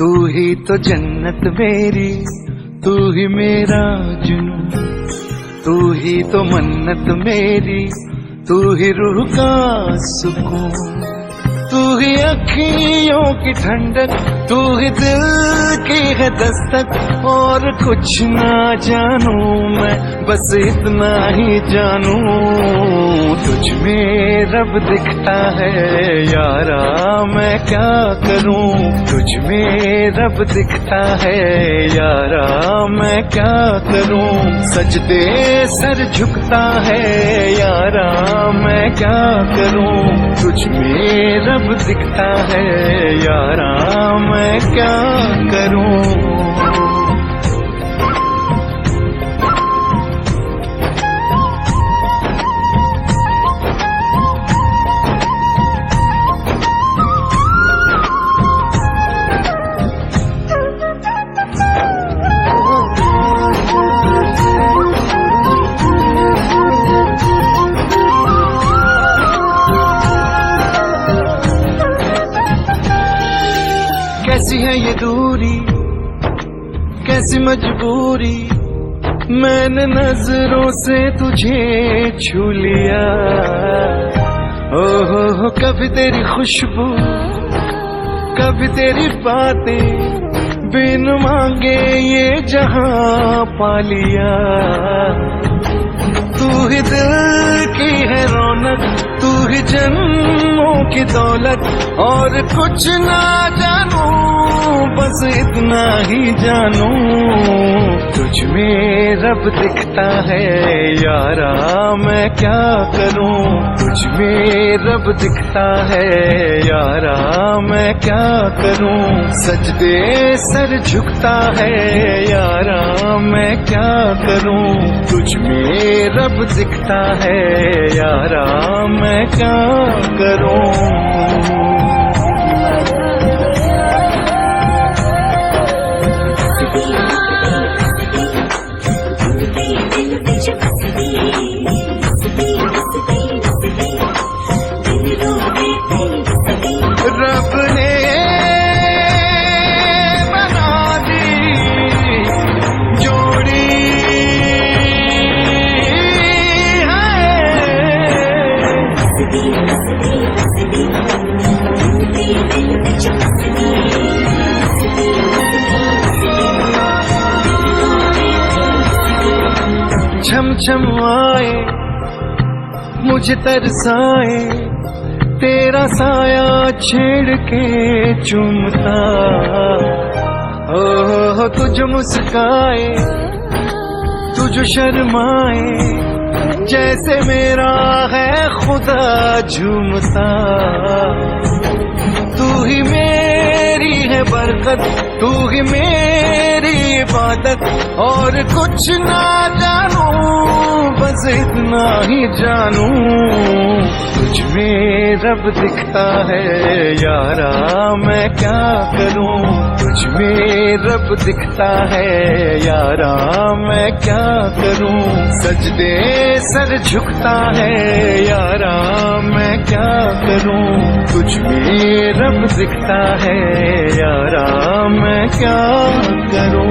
तू ही तो जन्नत मेरी, तू ही मेरा जुनून, तू ही तो मन्नत मेरी, तू ही रूह का सुकून, तू ही अखियों की ठंडक, तू ही दिल की है दस्तक। और कुछ ना जानू मैं, बस इतना ही जानू, तुझ में रब दिखता है यारा, मैं क्या करूं। तुझ में रब दिखता है यारा, मैं क्या करूं। सजदे सर झुकता है यारा, मैं क्या करूं। तुझ में रब दिखता है यारा, मैं क्या करूं। कैसी है ये दूरी, कैसी मजबूरी, मैंने नजरों से तुझे छू लिया। ओहो कभी तेरी खुशबू, कभी तेरी बातें, बिन मांगे ये जहां पा लिया। तू ही दिल की है रौनक, तू ही जन्मों की दौलत। और कुछ ना जानू, बस इतना ही जानू, तुझ में रब दिखता है यारा, मैं क्या करूं। तुझ में रब दिखता है यारा, मैं क्या करूं। सजदे सर झुकता है यारा, मैं क्या करूं। तुझ में रब दिखता है यारा, मैं क्या करूं। रब ने बना दी जोड़ी छम छम आए मुझे तरसाए, तेरा साया छेड़ के चूमता। ओह तुझ मुस्काए, तुझ शर्माए, जैसे मेरा है खुदा झूमता। तू ही मेरी है बरकत, तू ही मेरी इबादत। और कुछ ना जानू, बस इतना ही जानू, तुझ में रब दिखता है यारा, मैं क्या करूं। तुझ में रब दिखता है यारा, मैं क्या करूं। सजदे सर झुकता है यारा, मैं क्या करूं। तुझ में रब दिखता है यारा, मैं क्या करूं।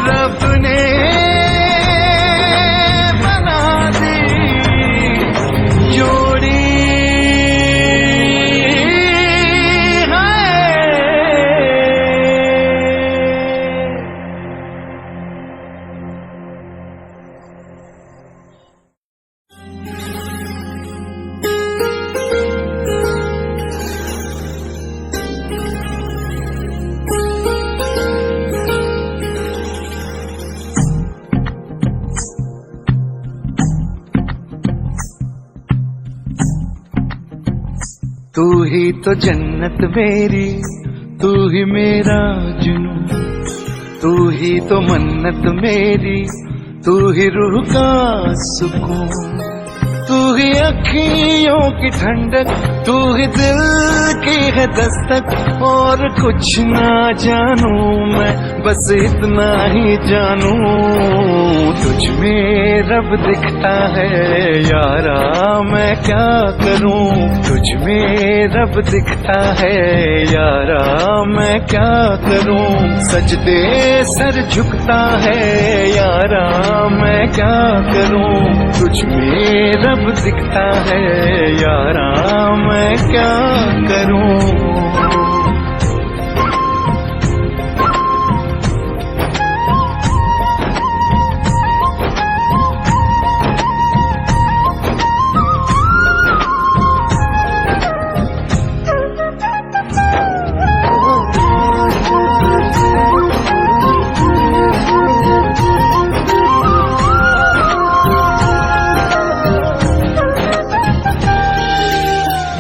रब ने बना दी जोड़ी तू ही तो जन्नत मेरी, तू ही मेरा जुनून, तू ही तो मन्नत मेरी, तू ही रूह का सुकून, तू ही अखियों की ठंडक, तू ही दिल की है दस्तक। और कुछ ना जानू मैं, बस इतना ही जानू, तुझ में रब दिखता है यारा, मैं क्या करूं। तुझ में रब दिखता है यारा, मैं क्या करूं। सजदे सर झुकता है यारा, मैं क्या करूं। तुझ में रब दिखता है यारा, मैं क्या करूं।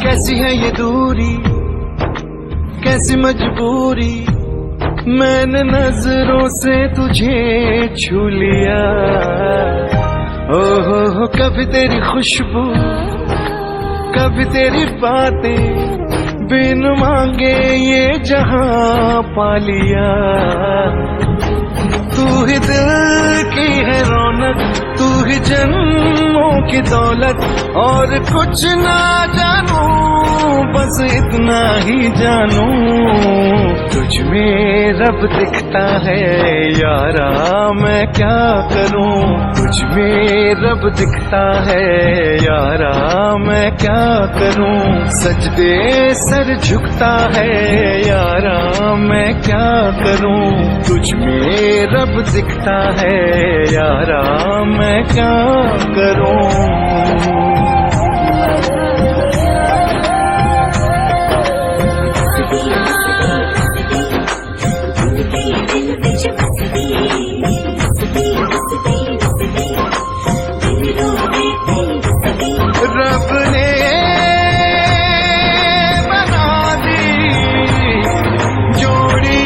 कैसी है ये दूरी, कैसी मजबूरी, मैंने नजरों से तुझे छू लिया। ओहो कभी तेरी खुशबू, कभी तेरी बातें, बिन मांगे ये जहां पा लिया। तू ही दिल की है रौनक, तू ही जन्मों की दौलत। और कुछ ना जानू, बस इतना ही जानू, तुझ में रब दिखता है यारा, मैं क्या करूं। तुझ में रब दिखता है यारा, मैं क्या करूं। सजदे सर झुकता है यारा, मैं क्या करूं। तुझ में रब दिखता है यारा, मैं क्या करूं। रब ने बना दी जोड़ी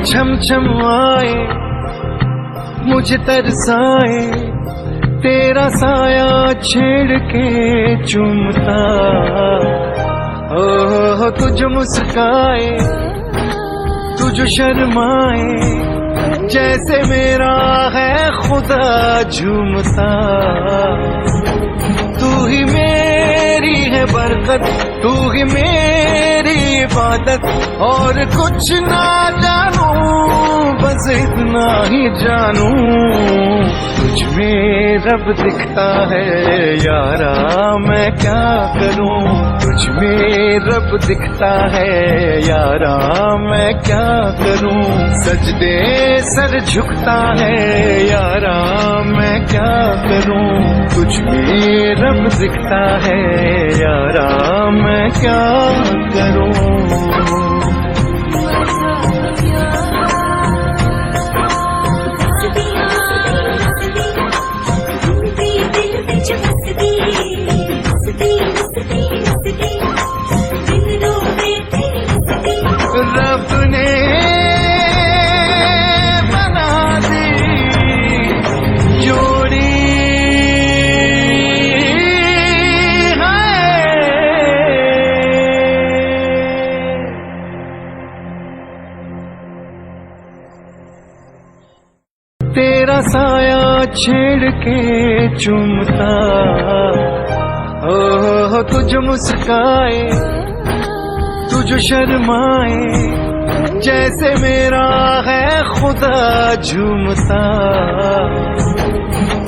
छम छम आए मुझे तरसाए, तेरा साया छेड़ के चूमता। ओह तुझ मुस्काए, तुझ शर्माए, जैसे मेरा है खुदा झूमता। तू ही मेरी है बरकत, तू ही मेरी इबादत। और कुछ ना जानू, बस इतना ही जानू, तुझ में रब दिखता है यारा, मैं क्या करूं। तुझ में रब दिखता है यारा, मैं क्या करूं। सजदे सर झुकता है यारा, मैं क्या करूं। तुझ में रब दिखता है यारा, मैं क्या करूं। रब ने बना दी जोड़ी है। तेरा साया छेड़ के चूमता। ओह तुझ मुस्काए, तुझ शर्माए, जैसे मेरा है खुदा झूमता।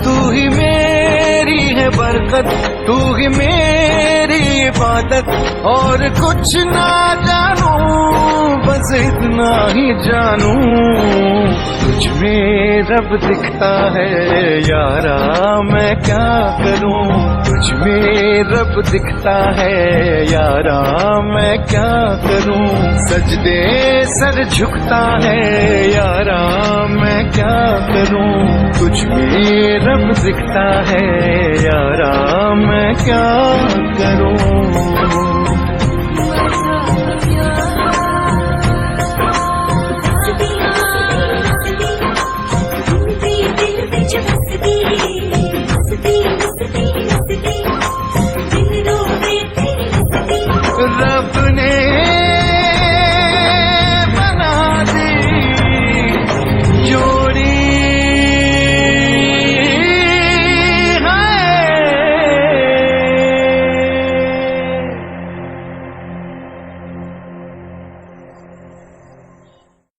तू ही मेरी है बरकत, तू ही मेरी इबादत। और कुछ ना जानू, बस इतना ही जानू, तुझ में रब दिखता है यारा, मैं क्या करूं। तुझ में रब दिखता है यारा, मैं क्या करूं। सजदे सर झुकता है यारा, मैं क्या करूं। तुझ में रब दिखता है यारा, मैं क्या करूं।